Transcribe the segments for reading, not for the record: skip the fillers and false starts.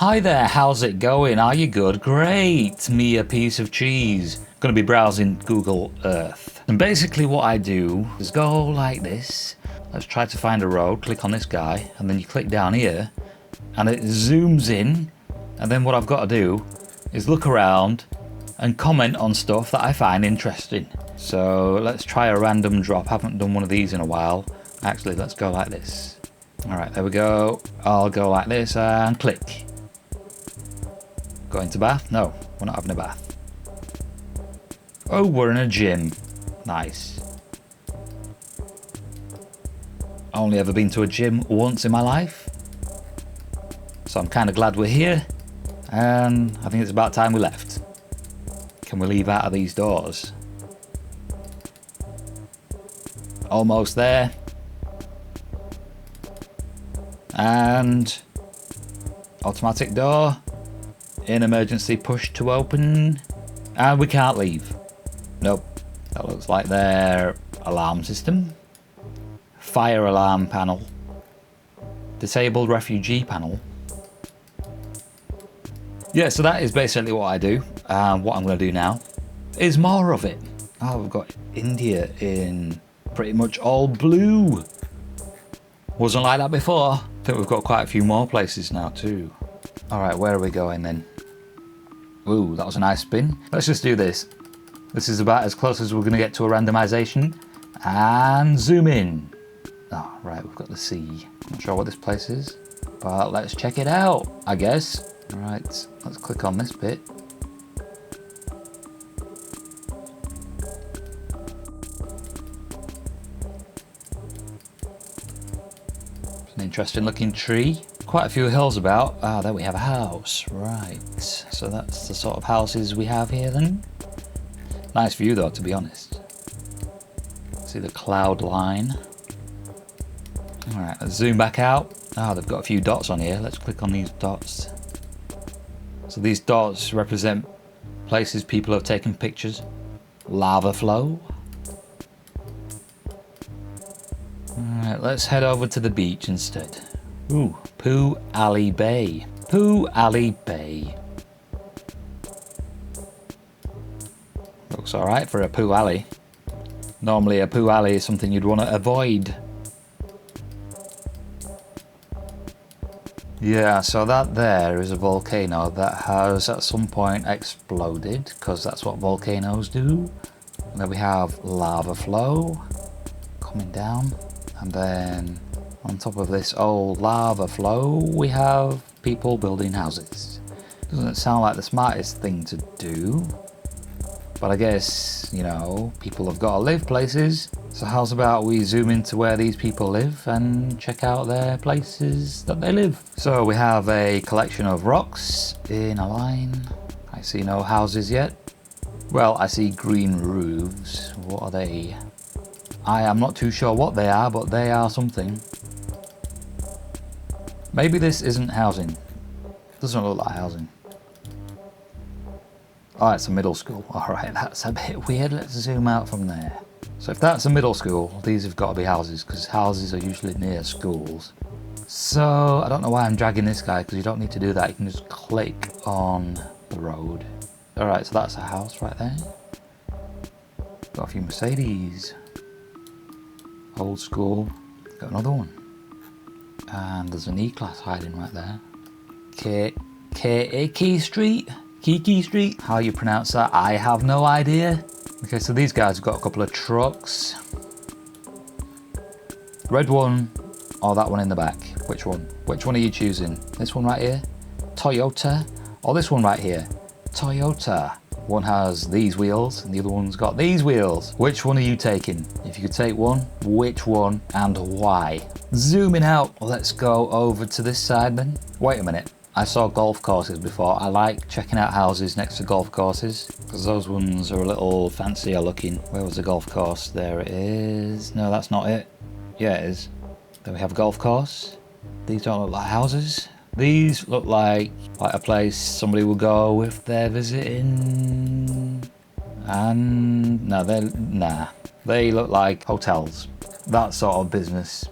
Hi there, how's it going? Are you good? Great, me a piece of cheese. Gonna be browsing Google Earth. And basically what I do is go like this. Let's try to find a road, click on this guy, and then you click down here, and it zooms in. And then what I've got to do is look around and comment on stuff that I find interesting. So let's try a random drop. Haven't done one of these in a while. Actually, let's go like this. All right, there we go. I'll go like this and click. Going to bath? No, we're not having a bath. Oh, we're in a gym. Nice. Only ever been to a gym once in my life. So I'm kind of glad we're here. And I think it's about time we left. Can we leave out of these doors? Almost there. And automatic door. In emergency push to open. And we can't leave. Nope. That looks like their alarm system. Fire alarm panel. Disabled refugee panel. Yeah, so that is basically what I do. What I'm going to do now is more of it. Oh, we've got India in pretty much all blue. Wasn't like that before. I think we've got quite a few more places now too. Alright, where are we going then? Ooh, that was a nice spin. Let's just do this. This is about as close as we're going to get to a randomization. And zoom in. Oh, right, we've got the sea. Not sure what this place is, but let's check it out, I guess. Right, let's click on this bit. It's an interesting looking tree. Quite a few hills about. Ah, there we have a house. Right, so that's the sort of houses we have here then. Nice view though, to be honest. See the cloud line. Alright, let's zoom back out. Ah, they've got a few dots on here. Let's click on these dots. So these dots represent places people have taken pictures. Lava flow. Alright, let's head over to the beach instead. Ooh, Poo Alley Bay. Poo Alley Bay. Looks alright for a poo alley. Normally a poo alley is something you'd want to avoid. Yeah, so that there is a volcano that has at some point exploded, because that's what volcanoes do. And then we have lava flow coming down, and then on top of this old lava flow we have people building houses. Doesn't sound like the smartest thing to do, but I guess, you know, people have got to live places. So how's about we zoom into where these people live and check out their places that they live. So we have a collection of rocks in a line. I see no houses yet. Well, I see green roofs. What are they? I am not too sure what they are, but they are something. Maybe this isn't housing. Doesn't look like housing. Oh, it's a middle school. Alright, that's a bit weird. Let's zoom out from there. So if that's a middle school, these have got to be houses, because houses are usually near schools. So I don't know why I'm dragging this guy, because you don't need to do that. You can just click on the road. Alright, so that's a house right there. Got a few Mercedes. Old school. Got another one. And there's an E-Class hiding right there. Key Street? Kiki Street? How you pronounce that? I have no idea. Okay, so these guys have got a couple of trucks. Red one or that one in the back? Which one? Which one are you choosing? This one right here? Toyota? Or this one right here? Toyota. One has these wheels and the other one's got these wheels. Which one are you taking? If you could take one, which one and why? Zooming out, let's go over to this side then. Wait a minute. I saw golf courses before. I like checking out houses next to golf courses because those ones are a little fancier looking. Where was the golf course? There it is. No, that's not it. Yeah, it is. Then we have a golf course. These don't look like houses. These look like a place somebody would go if they're visiting. And no, they look like hotels. That sort of business.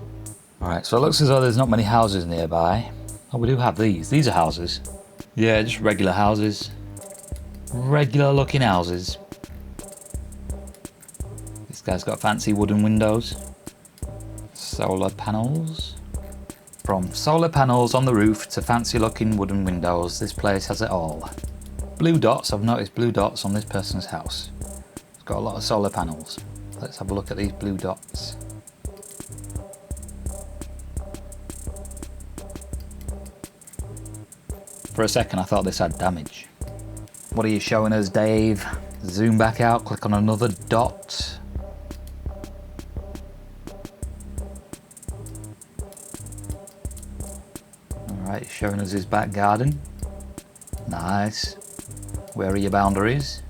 All right, so it looks as though there's not many houses nearby. Oh, we do have these. These are houses. Yeah, just regular houses. Regular looking houses. This guy's got fancy wooden windows. Solar panels. From solar panels on the roof to fancy looking wooden windows, this place has it all. Blue dots, I've noticed blue dots on this person's house. It's got a lot of solar panels. Let's have a look at these blue dots. For a second I thought this had damage. What are you showing us, Dave? Zoom back out, click on another dot. Alright, showing us his back garden. Nice. Where are your boundaries?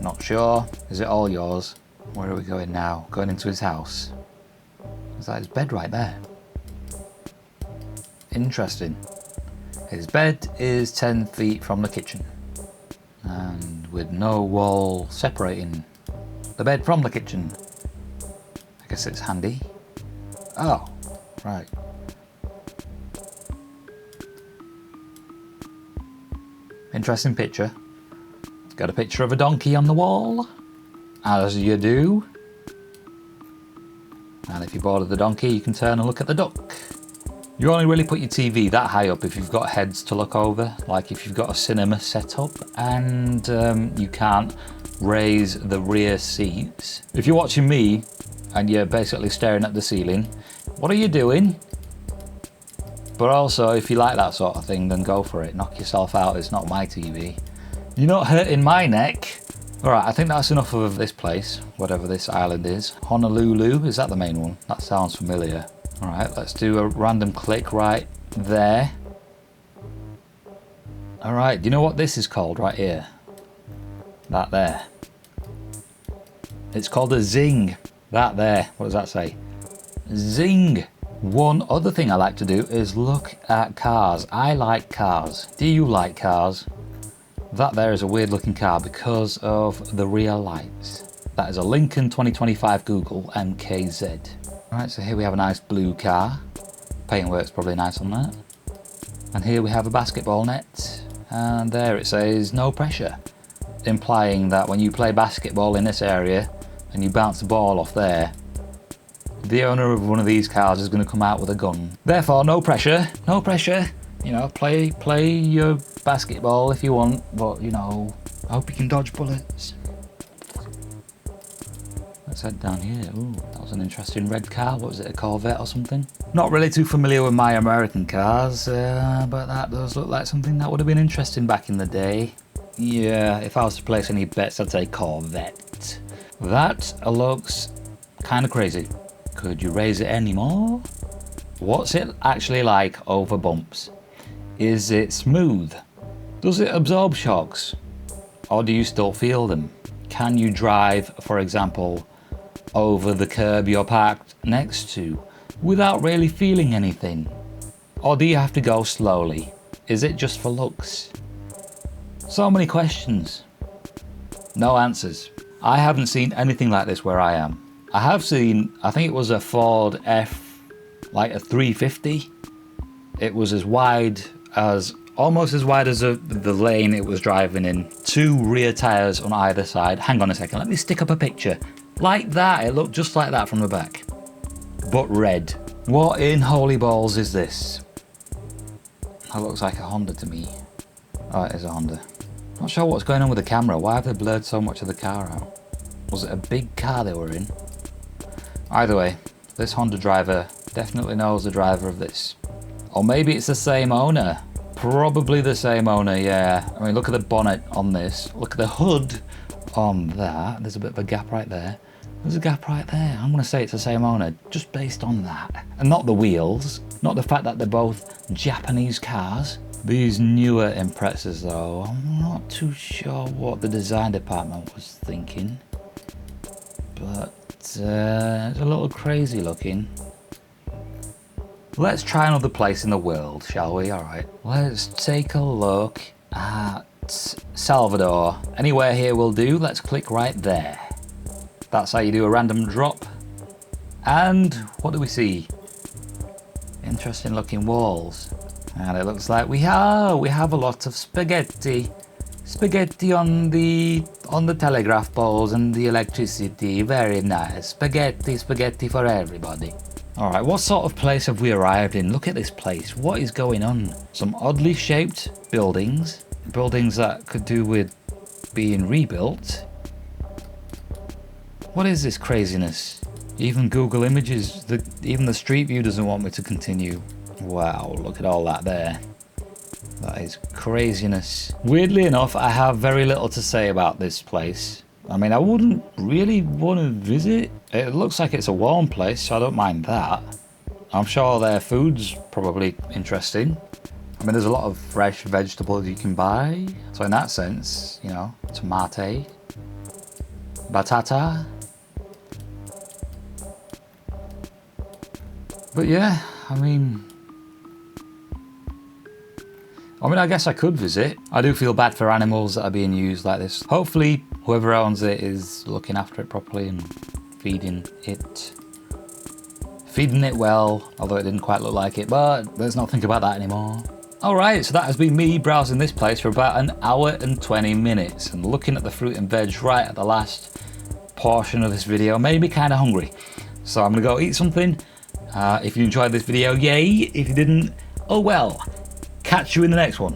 Not sure. Is it all yours? Where are we going now? Going into his house. Is that his bed right there? Interesting. His bed is 10 feet from the kitchen. And with no wall separating the bed from the kitchen. I guess it's handy. Oh, right. Interesting picture. It's got a picture of a donkey on the wall, as you do. And if you're bored of the donkey, you can turn and look at the duck. You only really put your TV that high up if you've got heads to look over, like if you've got a cinema set up and you can't raise the rear seats. If you're watching me and you're basically staring at the ceiling, what are you doing? But also, if you like that sort of thing, then go for it. Knock yourself out, it's not my TV. You're not hurting my neck. Alright, I think that's enough of this place, whatever this island is. Honolulu, is that the main one? That sounds familiar. Alright, let's do a random click right there. Alright, do you know what this is called right here? That there. It's called a zing. That there. What does that say? Zing. One other thing I like to do is look at cars. I like cars. Do you like cars? That there is a weird looking car because of the rear lights. That is a Lincoln 2025 Google MKZ. Alright, so here we have a nice blue car. Paintwork's probably nice on that. And here we have a basketball net. And there it says no pressure. Implying that when you play basketball in this area and you bounce the ball off there, the owner of one of these cars is going to come out with a gun. Therefore, no pressure. No pressure. You know, play your basketball if you want, but you know, I hope you can dodge bullets. Let's head down here. Ooh, that was an interesting red car. What was it, a Corvette or something? Not really too familiar with my American cars, but that does look like something that would have been interesting back in the day. Yeah, if I was to place any bets, I'd say Corvette. That looks kind of crazy. Could you raise it any more? What's it actually like over bumps? Is it smooth? Does it absorb shocks? Or do you still feel them? Can you drive, for example, over the curb you're parked next to without really feeling anything? Or do you have to go slowly? Is it just for looks? So many questions. No answers. I haven't seen anything like this where I am. I have seen, I think it was a Ford F, like a 350. It was as wide as, almost as wide as the lane it was driving in. Two rear tyres on either side. Hang on a second, let me stick up a picture. Like that, it looked just like that from the back. But red. What in holy balls is this? That looks like a Honda to me. Oh, it is a Honda. Not sure what's going on with the camera. Why have they blurred so much of the car out? Was it a big car they were in? Either way, this Honda driver definitely knows the driver of this. Or maybe it's the same owner. Probably the same owner, yeah. I mean, look at the bonnet on this. Look at the hood on that. There's a bit of a gap right there. There's a gap right there. I'm going to say it's the same owner, just based on that. And not the wheels. Not the fact that they're both Japanese cars. These newer Imprezas, though, I'm not too sure what the design department was thinking. But it's a little crazy looking. Let's try another place in the world, shall we? Alright. Let's take a look at Salvador. Anywhere here will do. Let's click right there. That's how you do a random drop. And what do we see? Interesting looking walls. And it looks like we have a lot of spaghetti. Spaghetti on the telegraph poles and the electricity. Very nice. Spaghetti for everybody. Alright, what sort of place have we arrived in? Look at this place. What is going on? Some oddly shaped buildings. Buildings that could do with being rebuilt. What is this craziness? Even Google Images, even the Street View doesn't want me to continue. Wow, look at all that there. That is craziness. Weirdly enough, I have very little to say about this place. I mean, I wouldn't really want to visit. It looks like it's a warm place, so I don't mind that. I'm sure their food's probably interesting. I mean, there's a lot of fresh vegetables you can buy. So in that sense, you know, tomate, batata. But yeah, I mean, I guess I could visit. I do feel bad for animals that are being used like this. Hopefully, whoever owns it is looking after it properly and feeding it. Feeding it well, although it didn't quite look like it, but let's not think about that anymore. Alright, so that has been me browsing this place for about an hour and 20 minutes. And looking at the fruit and veg right at the last portion of this video made me kind of hungry. So I'm going to go eat something. If you enjoyed this video, yay. If you didn't, oh well. Catch you in the next one.